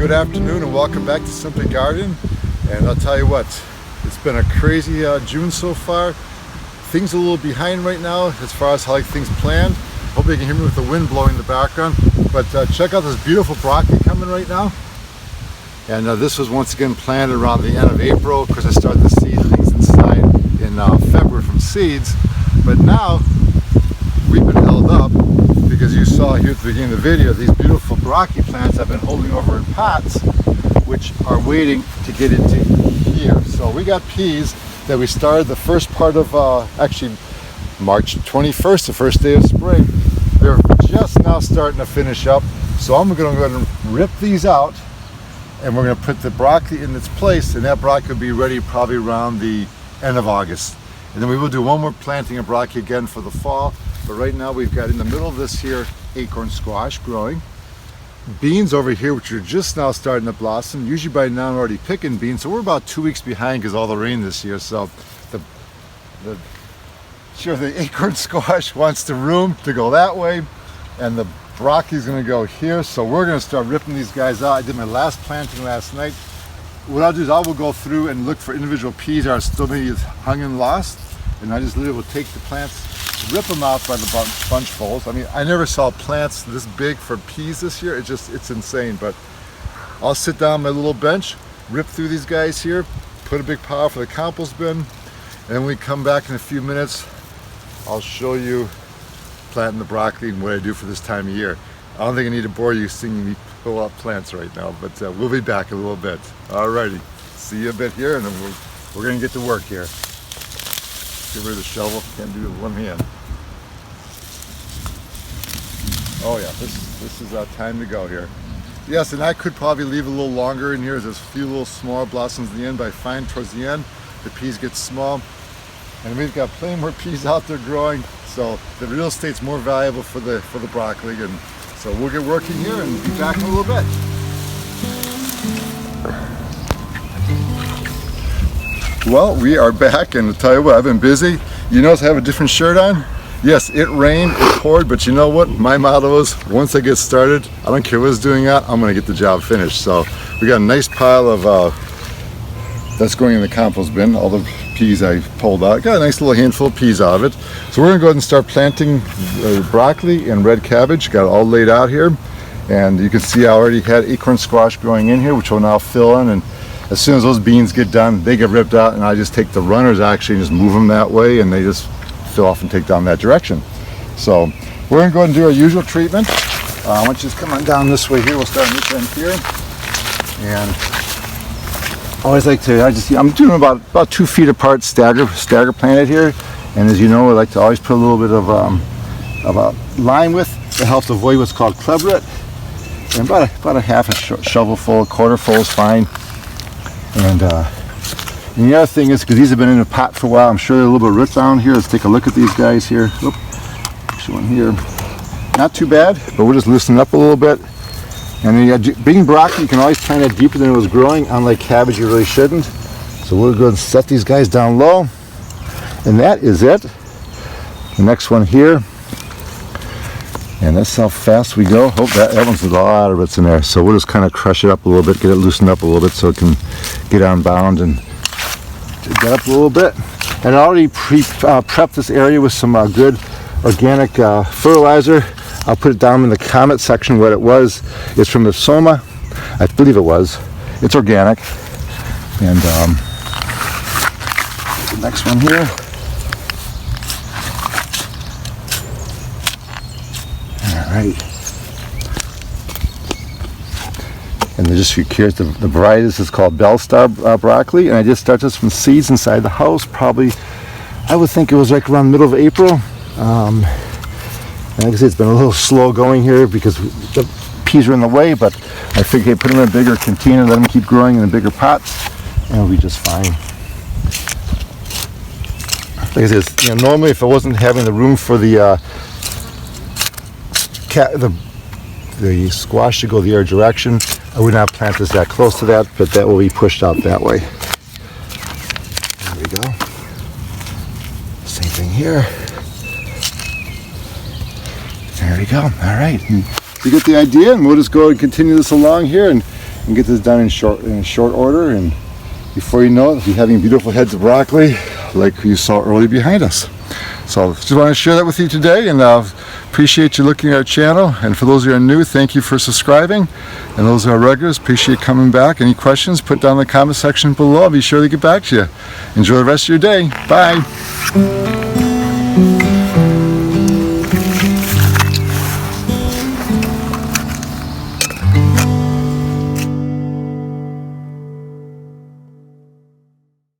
Good afternoon and welcome back to Simply Garden. And I'll tell you what, it's been a crazy June so far. Things are a little behind right now as far as how like things planned. Hope you can hear me with the wind blowing in the background. But check out this beautiful broccoli coming right now. And this was once again planted around the end of April because I started to seed things inside in February from seeds. But now we've been held up because you saw here at the beginning of the video these beautiful broccoli plants I've been holding over in pots, which are waiting to get into here. So we got peas that we started the first part of actually March 21st, the first day of spring. They're just now starting to finish up. So I'm going to go ahead and rip these out, and we're going to put the broccoli in its place, and that broccoli will be ready probably around the end of August. And then we will do one more planting of broccoli again for the fall. But right now we've got in the middle of this here acorn squash growing. Beans over here, which are just now starting to blossom. Usually by now I'm already picking beans, so we're about 2 weeks behind because all the rain this year. So the acorn squash wants the room to go that way, and the broccoli is going to go here. So we're going to start ripping these guys out. I did my last planting last night. What I'll do is I will go through and look for individual peas that are still maybe hung and lost, and I just literally will take the plants, rip them out by the bunchfuls. I mean, I never saw plants this big for peas this year. It's insane. But I'll sit down on my little bench, rip through these guys here, put a big pile for the compost bin, and when we come back in a few minutes, I'll show you planting the broccoli and what I do for this time of year. I don't think I need to bore you seeing me pull out plants right now, but we'll be back in a little bit. Alrighty, see you a bit here, and then we're going to get to work here. Get rid of the shovel, can't do it with one hand. Oh yeah, this is time to go here. Yes, and I could probably leave a little longer in here. There's a few little small blossoms in the end, but I find towards the end the peas get small, and we've got plenty more peas out there growing. So the real estate's more valuable for the broccoli, and so we'll get working here and be back in a little bit. Well, we are back, and to tell you what, I've been busy. You notice I have a different shirt on? Yes, it rained, it poured, but you know what? My motto is, once I get started, I don't care what's doing out, I'm going to get the job finished. So we got a nice pile of that's going in the compost bin, all the peas I pulled out. Got a nice little handful of peas out of it. So we're going to go ahead and start planting broccoli and red cabbage. Got it all laid out here, and you can see I already had acorn squash growing in here, which will now fill in, and as soon as those beans get done, they get ripped out, and I just take the runners actually and just move them that way, and they just fill off and take down that direction. So we're going to go ahead and do our usual treatment. Why don't you just come on down this way here. We'll start on this end here. And I always like to, I'm doing about 2 feet apart, stagger planted here. And as you know, I like to always put a little bit of a line width to help avoid what's called club root. And about a half a shovel full, a quarter full is fine. And the other thing is, because these have been in a pot for a while, I'm sure they're a little bit root bound here. Let's take a look at these guys here. Oop, there's one here. Not too bad, but we'll just loosen up a little bit. And then, being broccoli, you can always plant it deeper than it was growing. Unlike cabbage, you really shouldn't. So we'll go and set these guys down low. And that is it. The next one here. And that's how fast we go. Oh, that one's a lot of roots in there. So we'll just kind of crush it up a little bit, get it loosened up a little bit so it can get on bound and get up a little bit. And I already prepped this area with some good organic fertilizer. I'll put it down in the comment section what it was. It's from the Soma, I believe it was. It's organic. And the next one here. Alright. And then just for your curious, the variety this is called Bell Star broccoli, and I just started this from seeds inside the house. Probably, I would think it was like around the middle of April. And like I said, it's been a little slow going here because the peas are in the way, but I figured put them in a bigger container, let them keep growing in the bigger pots, and it'll be just fine. Like I said, normally if I wasn't having the room for the squash to go the other direction, I would not plant this that close to that, but that will be pushed out that way. There we go. Same thing here. There we go. All right. You get the idea, and we'll just go and continue this along here. And and get this done in short order, and before you know it, we'll be having beautiful heads of broccoli like you saw early behind us. So just want to share that with you today, and appreciate you looking at our channel. And for those who are new, thank you for subscribing, and those who are regulars, appreciate coming back. Any questions, put down in the comment section below. I'll be sure to get back to you. Enjoy the rest of your day. Bye.